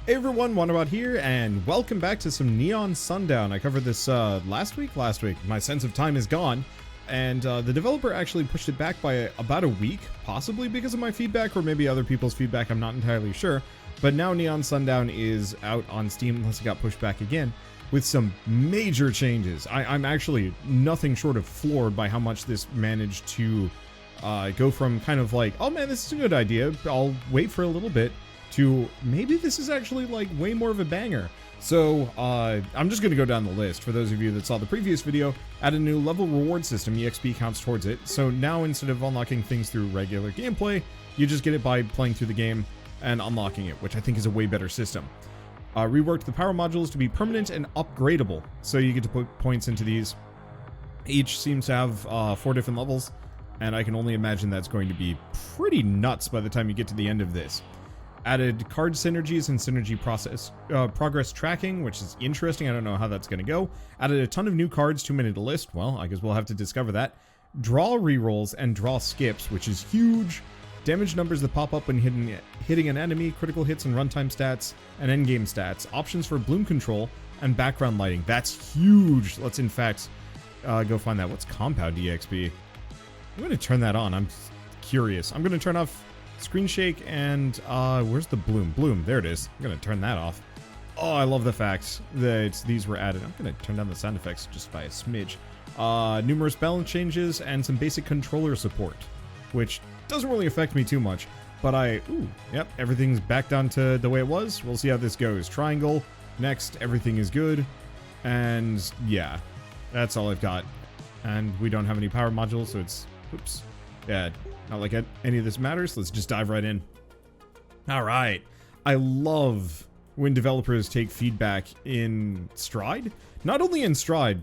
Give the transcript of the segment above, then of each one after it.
Hey everyone, Wanderbot here, and welcome back to some Neon Sundown. I covered this last week. My sense of time is gone, and the developer actually pushed it back by about a week, possibly because of my feedback or maybe other people's feedback, I'm not entirely sure. But now Neon Sundown is out on Steam, unless it got pushed back again, with some major changes. I'm actually nothing short of floored by how much this managed to go from kind of like, oh man, this is a good idea, I'll wait for a little bit, to maybe this is actually like way more of a banger. So I'm just going to go down the list. For those of you that saw the previous video, add a new level reward system. EXP counts towards it. So now instead of unlocking things through regular gameplay, you just get it by playing through the game and unlocking it, which I think is a way better system. Reworked the power modules to be permanent and upgradable. So you get to put points into these. Each seems to have 4 different levels, and I can only imagine that's going to be pretty nuts by the time you get to the end of this. Added card synergies and synergy progress tracking, which is interesting. I don't know how that's going to go. Added a ton of new cards, too many to list. Well, I guess we'll have to discover that. Draw rerolls and draw skips, which is huge. Damage numbers that pop up when hitting an enemy, critical hits and runtime stats, and endgame stats. Options for bloom control and background lighting. That's huge. Let's in fact go find that. What's compound EXP? I'm going to turn that on. I'm curious. I'm going to turn off screen shake and where's the bloom? Bloom, there it is. I'm gonna turn that off. Oh, I love the fact that these were added. I'm gonna turn down the sound effects just by a smidge. Numerous balance changes and some basic controller support, which doesn't really affect me too much, but yep, everything's back down to the way it was. We'll see how this goes. Triangle, next, everything is good, and yeah, that's all I've got. And we don't have any power modules, so it's, oops, yeah, not like any of this matters. Let's just dive right in. All right. I love when developers take feedback in stride. Not only in stride,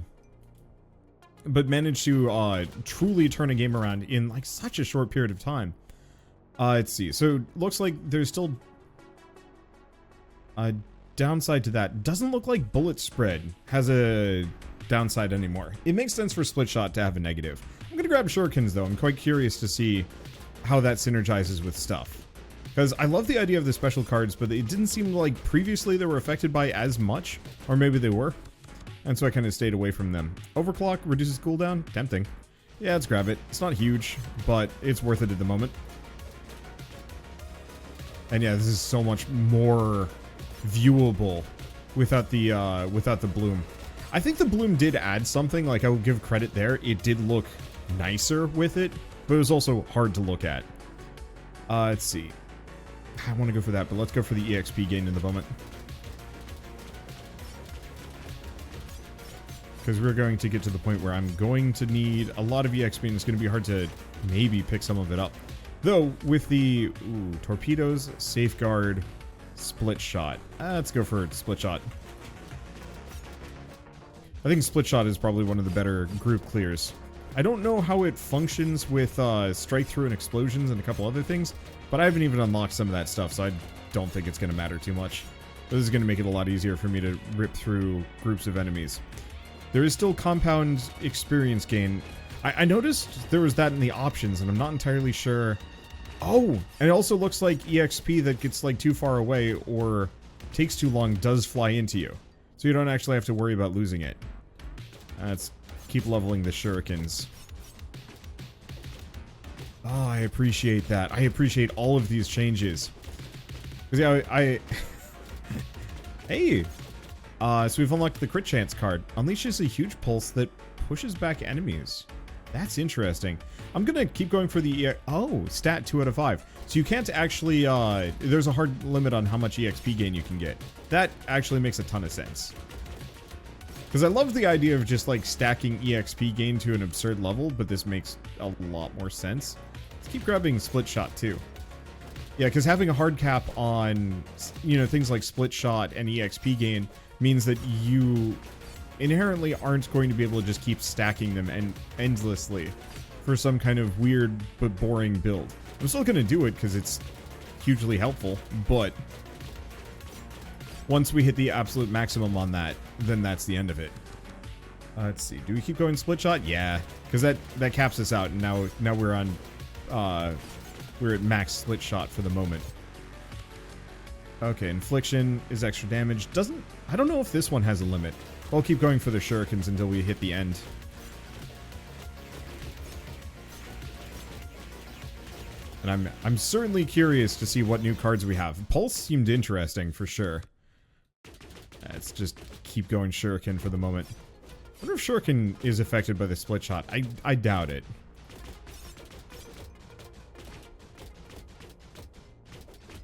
but manage to truly turn a game around in like such a short period of time. Let's see. So looks like there's still a downside to that. Doesn't look like bullet spread has a downside anymore. It makes sense for split shot to have a negative. I'm gonna grab shurikens though. I'm quite curious to see how that synergizes with stuff, because I love the idea of the special cards, but it didn't seem like previously they were affected by as much, or maybe they were, and so I kind of stayed away from them. Overclock reduces cooldown. Tempting. Yeah, let's grab it. It's not huge, but it's worth it at the moment. And yeah, this is so much more viewable without the bloom. I think the bloom did add something. Like, I will give credit there. It did look nicer with it, but it was also hard to look at. Let's see. I want to go for that, but let's go for the EXP gain in the moment, because we're going to get to the point where I'm going to need a lot of EXP, and it's going to be hard to maybe pick some of it up. Though, with the torpedoes, safeguard, split shot. Let's go for split shot. I think split shot is probably one of the better group clears. I don't know how it functions with strike through and explosions and a couple other things, but I haven't even unlocked some of that stuff, so I don't think it's going to matter too much. This is going to make it a lot easier for me to rip through groups of enemies. There is still compound experience gain. I noticed there was that in the options, and I'm not entirely sure. Oh, and it also looks like EXP that gets like too far away or takes too long does fly into you, so you don't actually have to worry about losing it. Let's keep leveling the shurikens. Oh, I appreciate that. I appreciate all of these changes. Because yeah, hey! So we've unlocked the crit chance card. Unleashes a huge pulse that pushes back enemies. That's interesting. I'm gonna keep going for the stat 2 out of 5. So you can't actually, there's a hard limit on how much EXP gain you can get. That actually makes a ton of sense. Because I love the idea of just like stacking EXP gain to an absurd level, but this makes a lot more sense. Let's keep grabbing split shot too. Yeah, because having a hard cap on, you know, things like split shot and EXP gain means that you inherently aren't going to be able to just keep stacking them endlessly for some kind of weird but boring build. I'm still going to do it because it's hugely helpful, but once we hit the absolute maximum on that, then that's the end of it. Let's see. Do we keep going split shot? Yeah, because that caps us out, and now we're on we're at max split shot for the moment. Okay, infliction is extra damage. I don't know if this one has a limit. I'll keep going for the shurikens until we hit the end. And I'm certainly curious to see what new cards we have. Pulse seemed interesting for sure. Let's just keep going shuriken for the moment. I wonder if shuriken is affected by the split shot. I doubt it.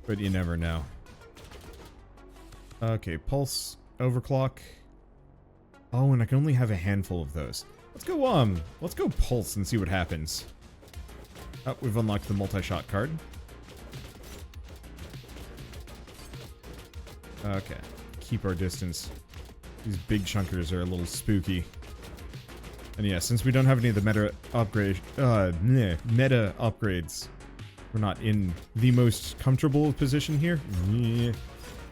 But you never know. Okay, pulse, overclock. Oh, and I can only have a handful of those. Let's go pulse and see what happens. Oh, we've unlocked the multi-shot card. Okay, keep our distance. These big chunkers are a little spooky. And yeah, since we don't have any of the meta upgrades, we're not in the most comfortable position here.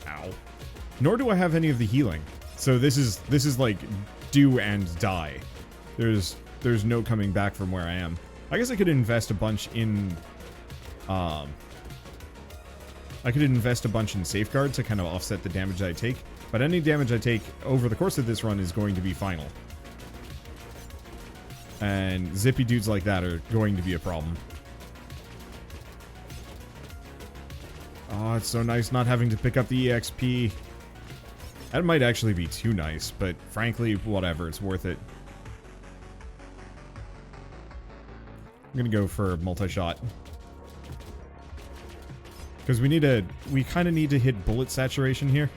Ow. Nor do I have any of the healing. So this is like do and die. There's no coming back from where I am. I guess I could invest a bunch in safeguard to kind of offset the damage that I take, but any damage I take over the course of this run is going to be final. And zippy dudes like that are going to be a problem. Oh, it's so nice not having to pick up the EXP. That might actually be too nice, but frankly, whatever, it's worth it. I'm gonna go for multi-shot. Because we kind of need to hit bullet saturation here.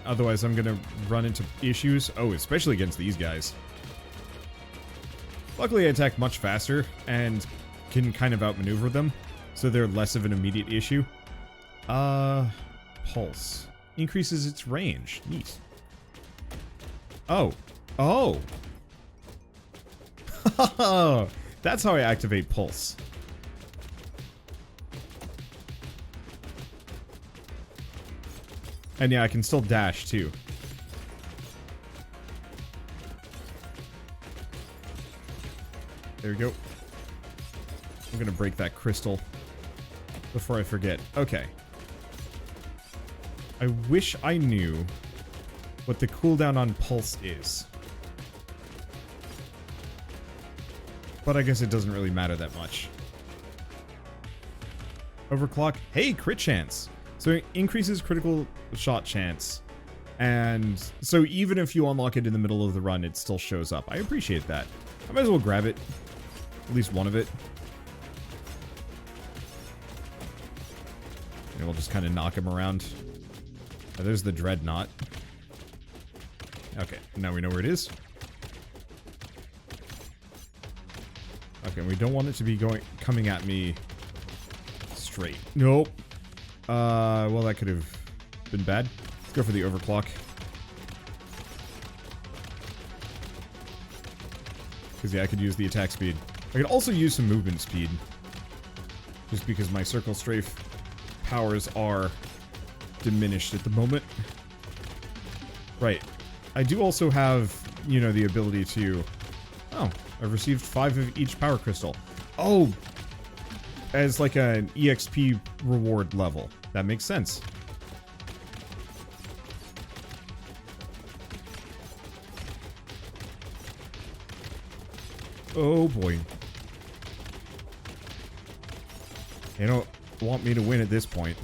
Otherwise, I'm gonna run into issues. Oh, especially against these guys. Luckily, I attack much faster and can kind of outmaneuver them, so they're less of an immediate issue. Pulse. Increases its range. Neat. Oh. Oh! That's how I activate Pulse. And yeah, I can still dash too. There we go. I'm gonna break that crystal before I forget. Okay. I wish I knew what the cooldown on Pulse is. But I guess it doesn't really matter that much. Overclock. Hey, crit chance. So it increases critical shot chance. And so even if you unlock it in the middle of the run, it still shows up. I appreciate that. I might as well grab it. At least one of it. And we'll just kind of knock him around. Oh, there's the dreadnought. Okay, now we know where it is. Okay, we don't want it to be coming at me straight. Nope. Well, that could have been bad. Let's go for the overclock. Because, yeah, I could use the attack speed. I could also use some movement speed. Just because my circle strafe powers are diminished at the moment. Right. I do also have, you know, the ability to... Oh, I've received 5 of each power crystal. Oh! As like an EXP reward level. That makes sense. Oh boy. They don't want me to win at this point.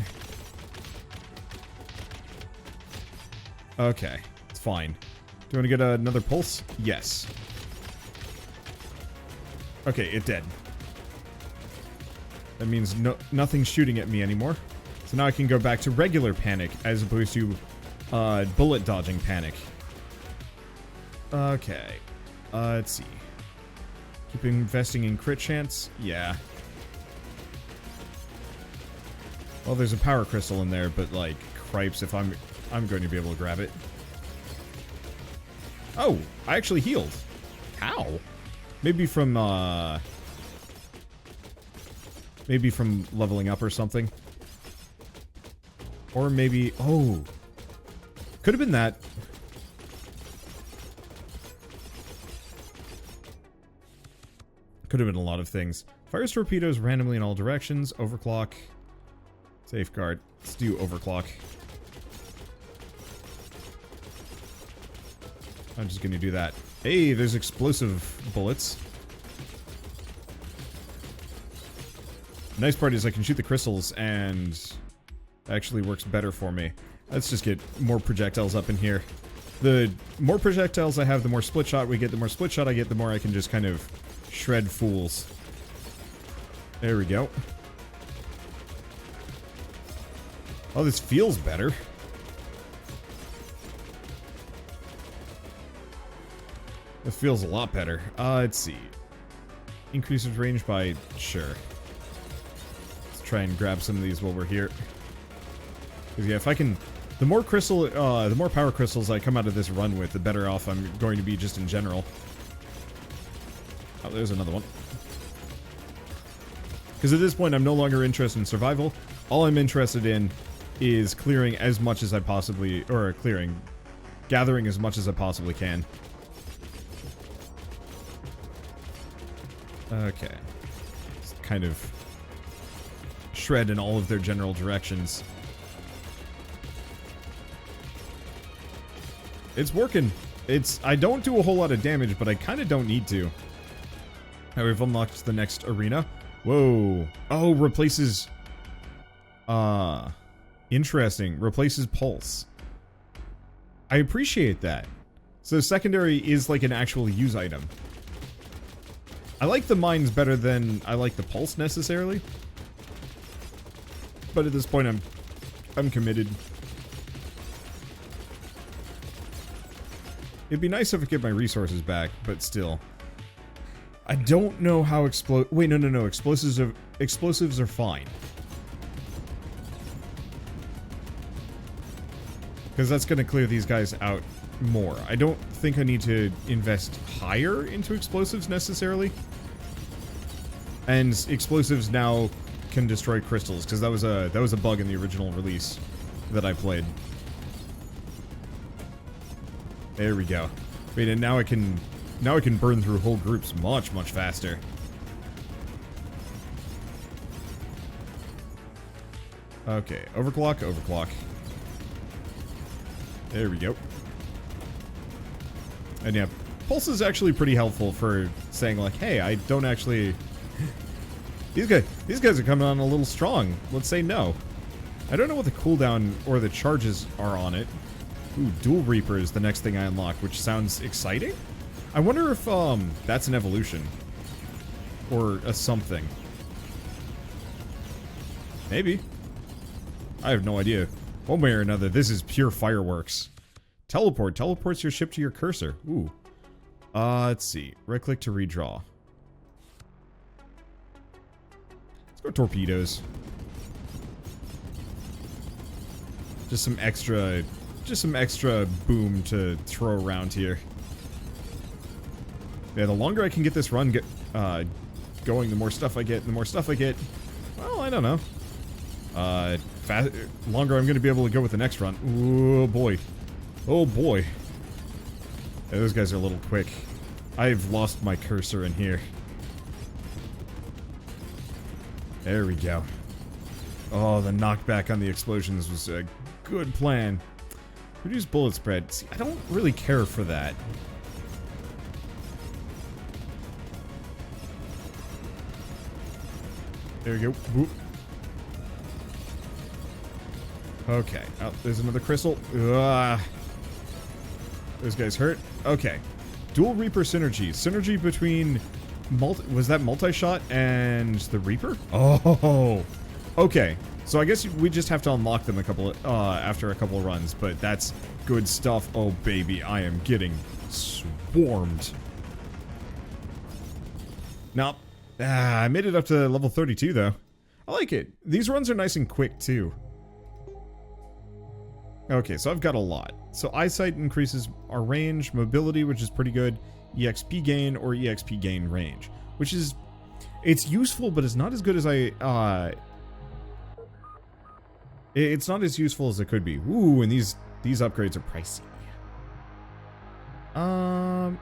Okay, it's fine. Do you want to get another pulse? Yes. Okay, it dead. That means nothing's shooting at me anymore. So now I can go back to regular panic as opposed to bullet dodging panic. Okay. Let's see. Keep investing in crit chance? Yeah. Well, there's a power crystal in there, but like, cripes if I'm going to be able to grab it. Oh, I actually healed. How? Maybe from leveling up or something. Or maybe, oh. Could have been that. Could have been a lot of things. Fires torpedoes randomly in all directions. Overclock. Safeguard. Let's do overclock. I'm just gonna do that. Hey, there's explosive bullets. The nice part is I can shoot the crystals and it actually works better for me. Let's just get more projectiles up in here. The more projectiles I have, the more split shot we get. The more split shot I get, the more I can just kind of shred fools. There we go. Oh, this feels better. It feels a lot better. Let's see. Increases range by... Sure. Let's try and grab some of these while we're here. Because, yeah, if I can... The more power crystals I come out of this run with, the better off I'm going to be just in general. Oh, there's another one. Because at this point, I'm no longer interested in survival. All I'm interested in is clearing as much as I possibly... Or gathering as much as I possibly can. Okay. Just kind of shred in all of their general directions. It's working. I don't do a whole lot of damage, but I kind of don't need to. Now we've unlocked the next arena. Whoa. Oh, replaces... Interesting. Replaces pulse. I appreciate that. So secondary is like an actual use item. I like the mines better than I like the pulse necessarily. But at this point I'm committed. It'd be nice if I could get my resources back, but still. I don't know how wait, no. Explosives are fine. Because that's going to clear these guys out more. I don't think I need to invest higher into explosives necessarily. And explosives now can destroy crystals, because that was a bug in the original release that I played. There we go. Wait, and now I can burn through whole groups much faster. Okay, overclock. There we go. And yeah, pulse is actually pretty helpful for saying like, hey, I don't actually... These guys are coming on a little strong. Let's say no. I don't know what the cooldown or the charges are on it. Ooh, Dual Reaper is the next thing I unlock, which sounds exciting. I wonder if that's an evolution. Or a something. Maybe. I have no idea. One way or another, this is pure fireworks. Teleport. Teleports your ship to your cursor. Ooh. Let's see. Right click to redraw. Let's go torpedoes. Just some extra boom to throw around here. Yeah, the longer I can get this run going, the more stuff I get, well, I don't know. Longer I'm going to be able to go with the next run. Oh boy. Oh boy. Yeah, those guys are a little quick. I've lost my cursor in here. There we go. Oh, the knockback on the explosions was a good plan. Reduce bullet spread. See, I don't really care for that. There we go. Whoop. Okay. Oh, there's another crystal. Ugh. Those guys hurt. Okay. Dual Reaper synergy. Synergy between... Was that multi-shot and the Reaper? Oh! Okay. So I guess we just have to unlock them after a couple of runs, but that's good stuff. Oh, baby. I am getting swarmed. Nope. I made it up to level 32, though. I like it. These runs are nice and quick, too. Okay, so I've got a lot. So eyesight increases our range, mobility, which is pretty good, EXP gain or EXP gain range, which is... It's useful, but it's not as good as it's not as useful as it could be. Ooh, and these upgrades are pricey.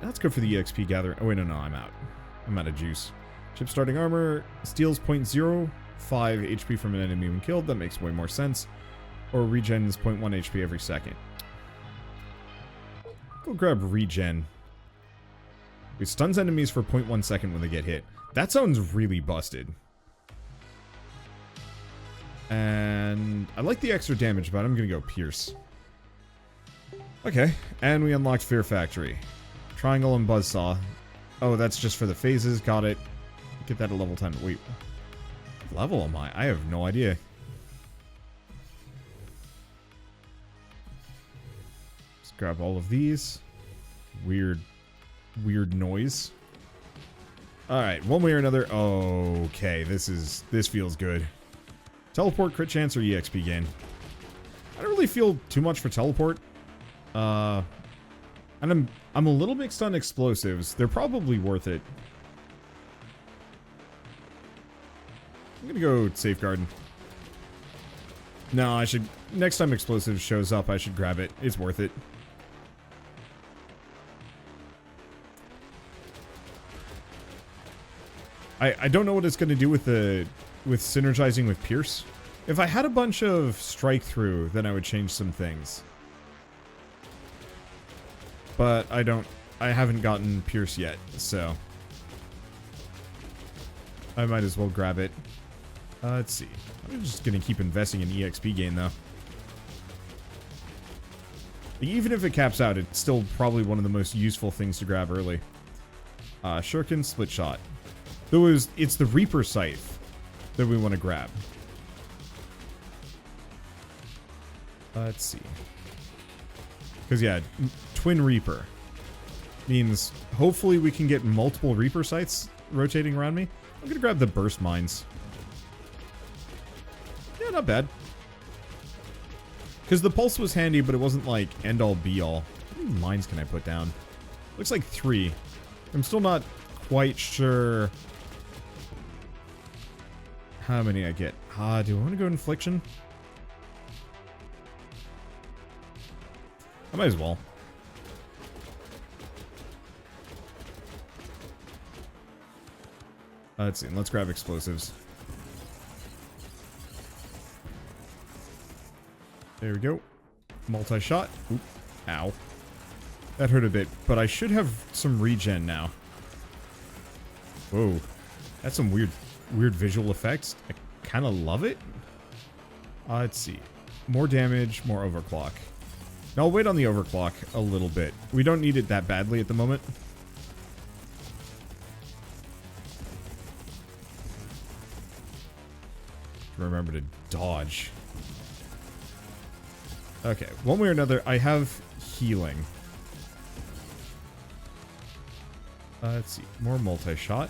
That's good for the EXP gathering. Oh, wait, no, I'm out. I'm out of juice. Chip starting armor, steals 0.0 5 HP from an enemy when killed. That makes way more sense. Or regens 0.1 HP every second. Go grab regen. It stuns enemies for 0.1 second when they get hit. That sounds really busted. And I like the extra damage, but I'm gonna go Pierce. Okay, and we unlocked Fear Factory. Triangle and Buzzsaw. Oh, that's just for the phases. Got it. Get that at level 10. Wait. What level am I? I have no idea. Let's grab all of these. Weird noise. Alright, one way or another. Okay, this feels good. Teleport, crit chance, or EXP gain? I don't really feel too much for teleport. And I'm a little mixed on explosives. They're probably worth it. I'm gonna go safeguard. No, I should... Next time explosives shows up, I should grab it. It's worth it. I don't know what it's gonna do with synergizing with Pierce. If I had a bunch of strike through, then I would change some things. But I haven't gotten Pierce yet, so I might as well grab it. Let's see. I'm just gonna keep investing in EXP gain though. Even if it caps out, it's still probably one of the most useful things to grab early. Shuriken, split shot. It's the Reaper Scythe that we want to grab. Let's see. Because, yeah, Twin Reaper means hopefully we can get multiple Reaper Scythes rotating around me. I'm going to grab the Burst Mines. Yeah, not bad. Because the Pulse was handy, but it wasn't like end-all be-all. How many mines can I put down? Looks like 3. I'm still not quite sure how many I get. Do I want to go Infliction? I might as well. Let's see. Let's grab explosives. There we go. Multi-shot. Oop. Ow. That hurt a bit, but I should have some regen now. Whoa. That's some weird visual effects. I kind of love it. Let's see. More damage, more overclock. Now I'll wait on the overclock a little bit. We don't need it that badly at the moment. Remember to dodge. Okay, one way or another, I have healing. Let's see. More multi-shot.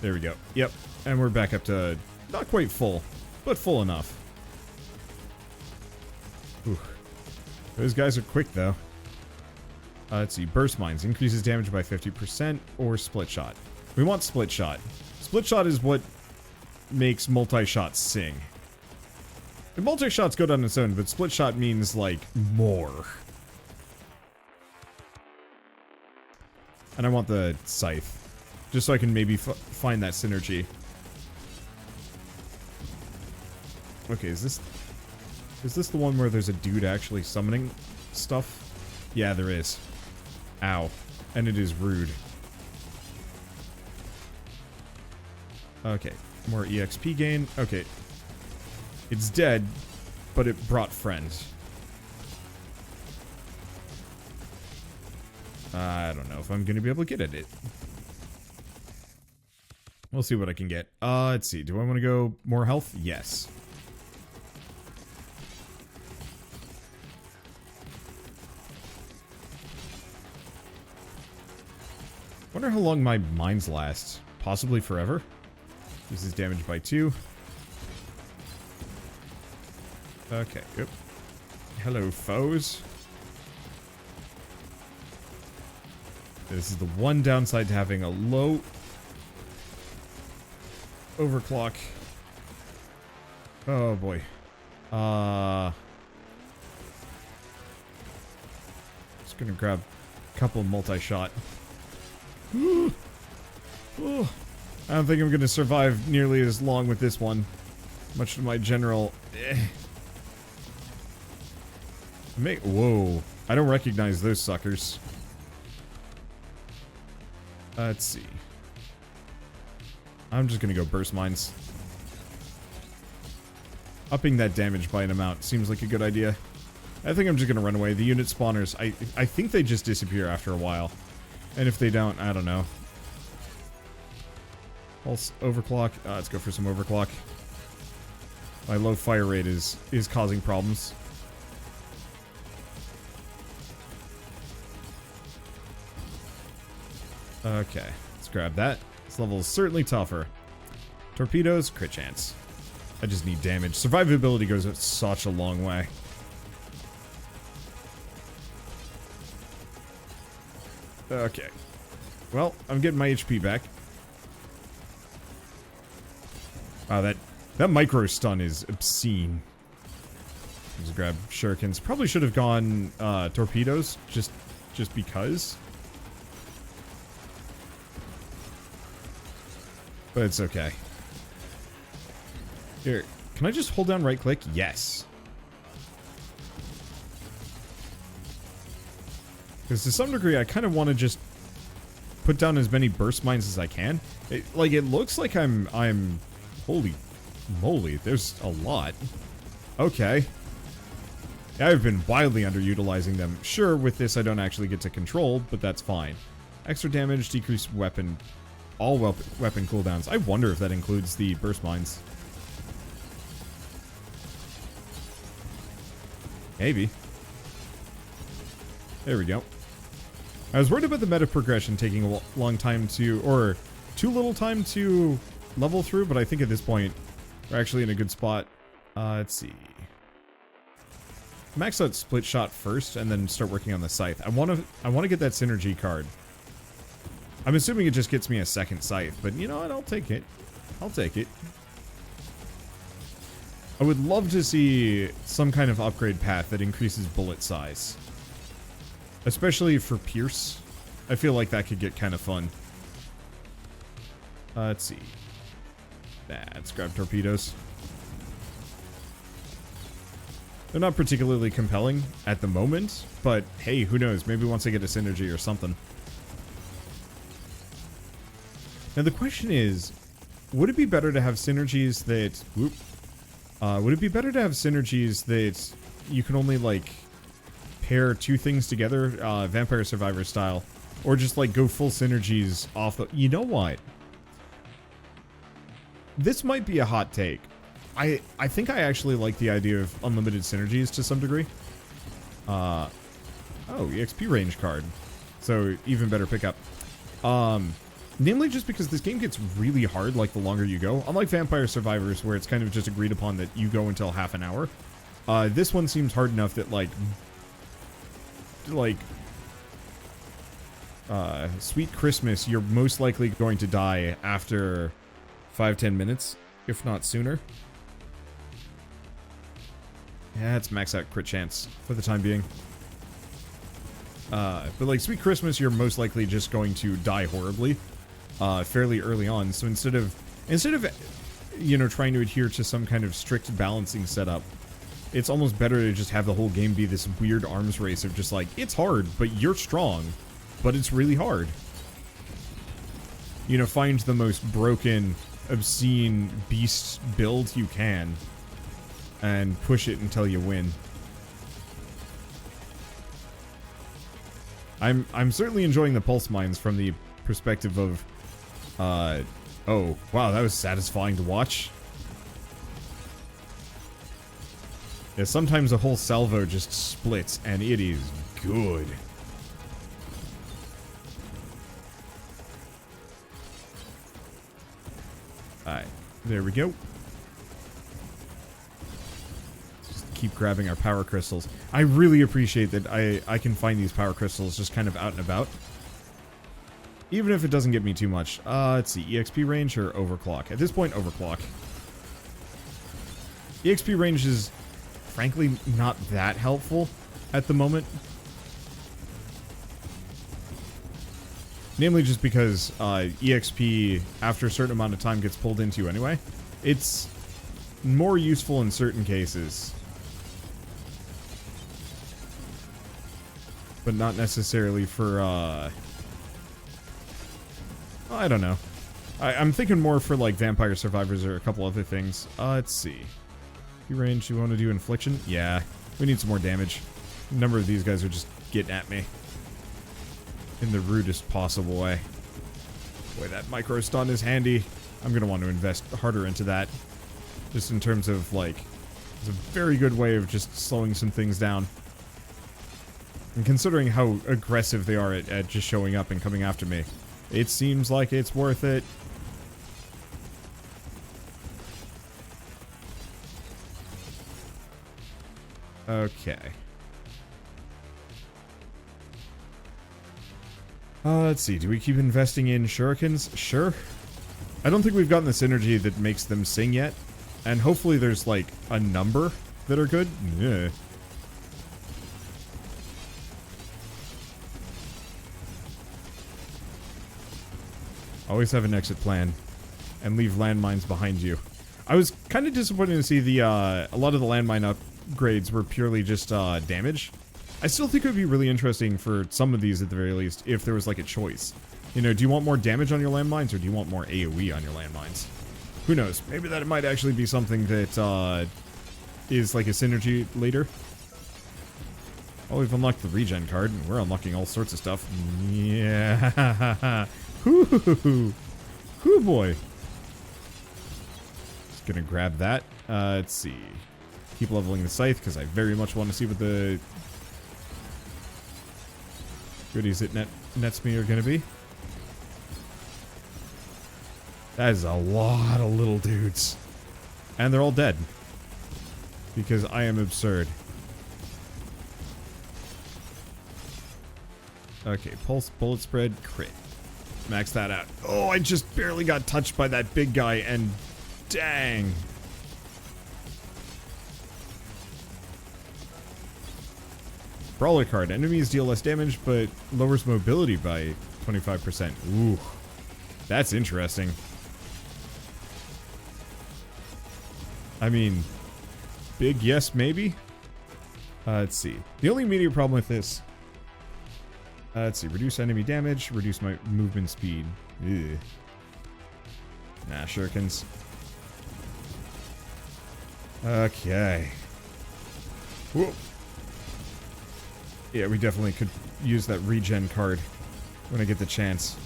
There we go. Yep. And we're back up to not quite full, but full enough. Ooh. Those guys are quick, though. Let's see. Burst Mines. Increases damage by 50% or Split Shot. We want Split Shot. Split Shot is what makes multi-shots sing. And multi-shots go down its own, but Split Shot means, like, more. And I want the Scythe. Just so I can maybe find that synergy. Okay, is this the one where there's a dude actually summoning stuff? Yeah, there is. Ow. And it is rude. Okay, more EXP gain. Okay. It's dead, but it brought friends. I don't know if I'm gonna be able to get at it. We'll see what I can get. Let's see. Do I want to go more health? Yes. Wonder how long my mines last. Possibly forever. Uses damage by 2. Okay. Yep. Hello, foes. This is the one downside to having a low overclock. Oh boy. Just gonna grab a couple multi-shot. Oh, I don't think I'm going to survive nearly as long with this one. Much to my general... Whoa. I don't recognize those suckers. Let's see. I'm just going to go burst mines. Upping that damage by an amount seems like a good idea. I think I'm just going to run away. The unit spawners, I think they just disappear after a while. And if they don't, I don't know. Pulse overclock. Let's go for some overclock. My low fire rate is causing problems. Okay, let's grab that. This level is certainly tougher. Torpedoes, crit chance. I just need damage. Survivability goes such a long way. Okay. Well, I'm getting my HP back. Wow, that micro stun is obscene. Let's grab shurikens. Probably should have gone torpedoes, just because. But it's okay. Here, can I just hold down right click? Yes. Because to some degree, I kind of want to just put down as many burst mines as I can. It looks like I'm holy moly, there's a lot. Okay. I've been wildly underutilizing them. Sure, with this I don't actually get to control, but that's fine. Extra damage, decreased weapon, all weapon cooldowns. I wonder if that includes the burst mines. Maybe. There we go. I was worried about the meta progression taking a long time to, or too little time to level through, but I think at this point we're actually in a good spot. Let's see. Max out split shot first, and then start working on the scythe. I want to get that synergy card. I'm assuming it just gets me a second scythe, but you know what? I'll take it. I'll take it. I would love to see some kind of upgrade path that increases bullet size. Especially for Pierce. I feel like that could get kind of fun. Let's see. Let's grab torpedoes. They're not particularly compelling at the moment, but hey, who knows? Maybe once I get a synergy or something. Now the question is, would it be better to have synergies that... would it be better to have synergies that you can only, like, pair two things together, Vampire Survivor style, or just, like, go full synergies off the... You know what? This might be a hot take. I think I actually like the idea of unlimited synergies to some degree. Oh, EXP range card. So, even better pickup. Namely just because this game gets really hard, like, the longer you go. Unlike Vampire Survivors, where it's kind of just agreed upon that you go until half an hour. This one seems hard enough that, Sweet Christmas, you're most likely going to die after 5-10 minutes, if not sooner. Yeah, it's max out crit chance for the time being. But like Sweet Christmas, you're most likely just going to die horribly, fairly early on. So instead of you know, trying to adhere to some kind of strict balancing setup, it's almost better to just have the whole game be this weird arms race of just like, it's hard, but you're strong, but it's really hard. You know, find the most broken, obscene beast build you can and push it until you win. I'm certainly enjoying the pulse mines from the perspective of oh wow, that was satisfying to watch. Yeah, sometimes a whole salvo just splits and it is good. Alright, there we go. Just keep grabbing our power crystals. I really appreciate that I can find these power crystals just kind of out and about. Even if it doesn't get me too much. Let's see, EXP range or overclock? At this point, overclock. EXP range is, frankly, not that helpful at the moment. Namely just because EXP, after a certain amount of time, gets pulled into you anyway. It's more useful in certain cases, but not necessarily for, I don't know. I'm thinking more for, like, Vampire Survivors or a couple other things. Let's see. Range, you want to do Infliction? Yeah, we need some more damage. A number of these guys are just getting at me in the rudest possible way. Boy, that micro stun is handy. I'm going to want to invest harder into that. Just in terms of, like, it's a very good way of just slowing some things down. And considering how aggressive they are at just showing up and coming after me, it seems like it's worth it. Okay. Let's see. Do we keep investing in shurikens? Sure. I don't think we've gotten the synergy that makes them sing yet. And hopefully there's, like, a number that are good. Yeah. Always have an exit plan. And leave landmines behind you. I was kind of disappointed to see the, a lot of the landmine upgrades were purely just, damage. I still think it would be really interesting for some of these at the very least, if there was like a choice. You know, do you want more damage on your landmines, or do you want more AoE on your landmines? Who knows? Maybe that might actually be something that, is like a synergy later. Oh, we've unlocked the regen card, and we're unlocking all sorts of stuff. Yeah. Hoo boy. Just gonna grab that. Let's see. Keep leveling the scythe, because I very much want to see what the goodies it nets me are going to be. That is a lot of little dudes. And they're all dead. Because I am absurd. Okay, pulse, bullet spread, crit. Max that out. Oh, I just barely got touched by that big guy, and dang. Brawler card. Enemies deal less damage, but lowers mobility by 25%. Ooh. That's interesting. I mean, big yes, maybe? Let's see. The only immediate problem with this... let's see. Reduce enemy damage. Reduce my movement speed. Ugh. Nah, shurikens. Okay. Whoa. Yeah, we definitely could use that regen card when I get the chance.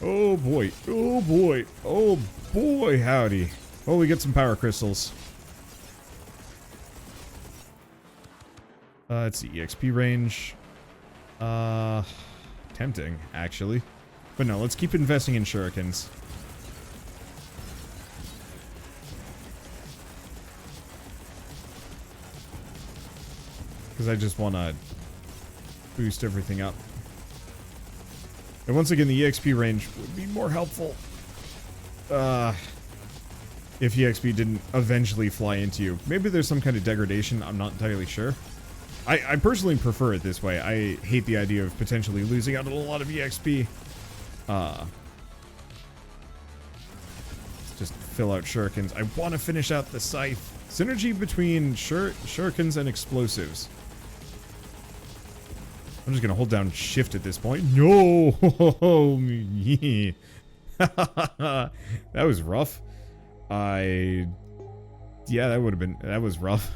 Oh boy. Oh boy. Oh boy, howdy. Oh, we get some power crystals. Let's see, EXP range. Tempting, actually. But no, let's keep investing in shurikens. Because I just want to boost everything up. And once again, the EXP range would be more helpful. If EXP didn't eventually fly into you. Maybe there's some kind of degradation, I'm not entirely sure. I personally prefer it this way. I hate the idea of potentially losing out on a lot of EXP. Let's just fill out shurikens. I want to finish out the scythe. Synergy between shurikens and explosives. I'm just gonna hold down shift at this point. No! Yeah. That was rough. Yeah, that was rough.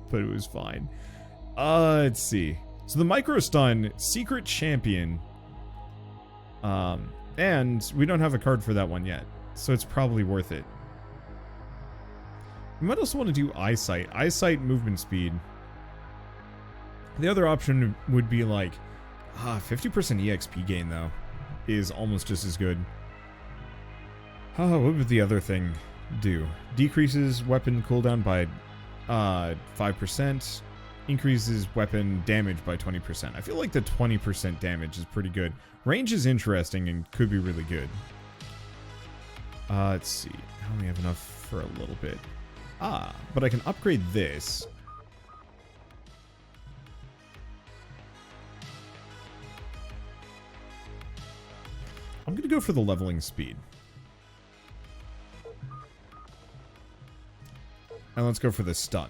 But it was fine. Let's see. So the micro stun, secret champion. And we don't have a card for that one yet. So it's probably worth it. We might also want to do eyesight. Eyesight movement speed. The other option would be like 50% EXP gain though is almost just as good. What would the other thing do? Decreases weapon cooldown by 5%, increases weapon damage by 20%. I feel like the 20% damage is pretty good. Range is interesting and could be really good. Let's see. I only have enough for a little bit. But I can upgrade this. I'm going to go for the leveling speed. And let's go for the stun.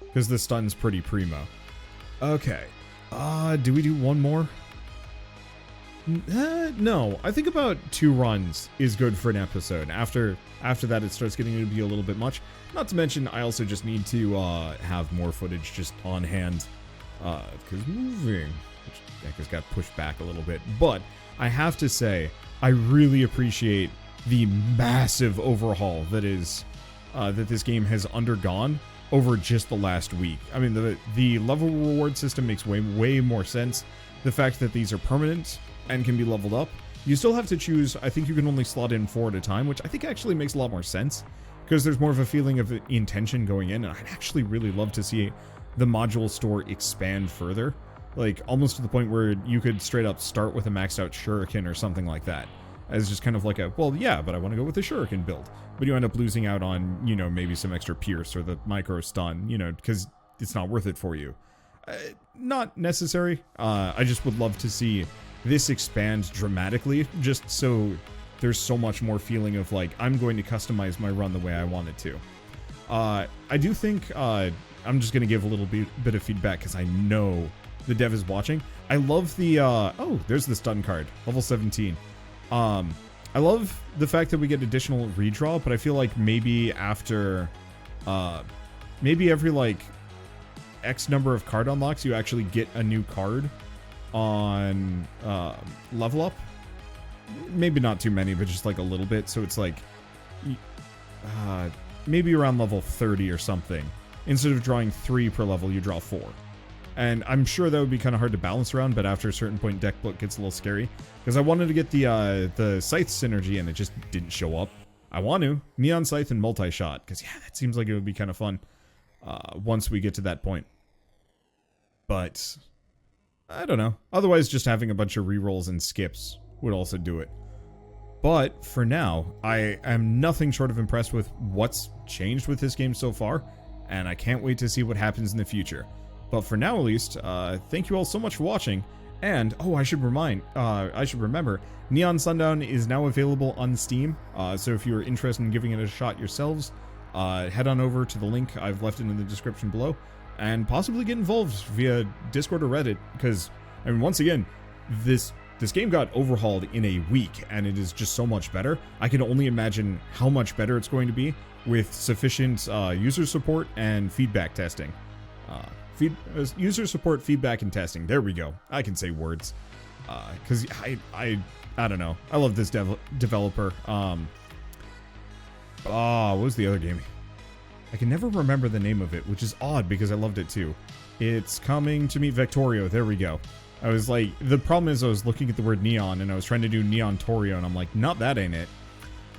Because the stun's pretty primo. Okay. Do we do one more? No. I think about 2 runs is good for an episode. After that, it starts getting to be a little bit much. Not to mention, I also just need to have more footage just on hand. Because moving, which I guess got pushed back a little bit. But I have to say, I really appreciate the massive overhaul that is that this game has undergone over just the last week. I mean, the level reward system makes way more sense. The fact that these are permanent and can be leveled up. You still have to choose, I think you can only slot in 4 at a time, which I think actually makes a lot more sense, because there's more of a feeling of intention going in, and I'd actually really love to see the module store expand further, like almost to the point where you could straight up start with a maxed out shuriken or something like that, as just kind of like a, well, yeah, but I want to go with the shuriken build, but you end up losing out on, you know, maybe some extra pierce or the micro stun, you know, because it's not worth it for you. Not necessary. I just would love to see this expand dramatically, just so there's so much more feeling of like, I'm going to customize my run the way I want it to. I do think, I'm just going to give a little bit of feedback because I know the dev is watching. I love the, oh, there's the stun card, level 17. I love the fact that we get additional redraw, but I feel like maybe after, maybe every like X number of card unlocks, you actually get a new card on level up. Maybe not too many, but just like a little bit. So it's like maybe around level 30 or something. Instead of drawing 3 per level, you draw 4. And I'm sure that would be kind of hard to balance around, but after a certain point, deck book gets a little scary. Because I wanted to get the Scythe synergy, and it just didn't show up. I want to. Neon Scythe and multi-shot, because yeah, that seems like it would be kind of fun once we get to that point. But I don't know. Otherwise, just having a bunch of rerolls and skips would also do it. But for now, I am nothing short of impressed with what's changed with this game so far, and I can't wait to see what happens in the future. But for now, at least, thank you all so much for watching. And, oh, I should remember, Neon Sundown is now available on Steam. So if you're interested in giving it a shot yourselves, head on over to the link I've left in the description below, and possibly get involved via Discord or Reddit. Because, I mean, once again, this game got overhauled in a week, and it is just so much better. I can only imagine how much better it's going to be with sufficient user support and feedback testing. User support, feedback, and testing. There we go. I can say words. Because I don't know. I love this developer. What was the other game? I can never remember the name of it, which is odd because I loved it too. It's coming to me, Vectorio. There we go. I was like, the problem is I was looking at the word neon and I was trying to do Neon Torio and I'm like, not that ain't it.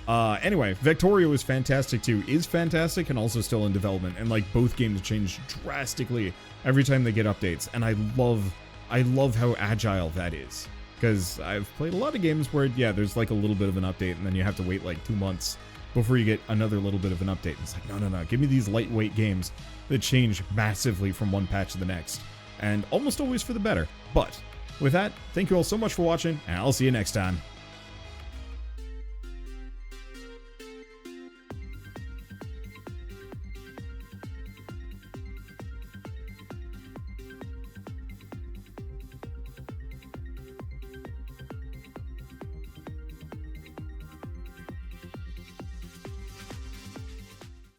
Anyway, Vectorio is fantastic too, is fantastic and also still in development, and like both games change drastically every time they get updates, and I love how agile that is, because I've played a lot of games where, yeah, there's like a little bit of an update and then you have to wait like 2 months before you get another little bit of an update. And it's like, no, give me these lightweight games that change massively from one patch to the next, and almost always for the better. But with that, thank you all so much for watching, and I'll see you next time.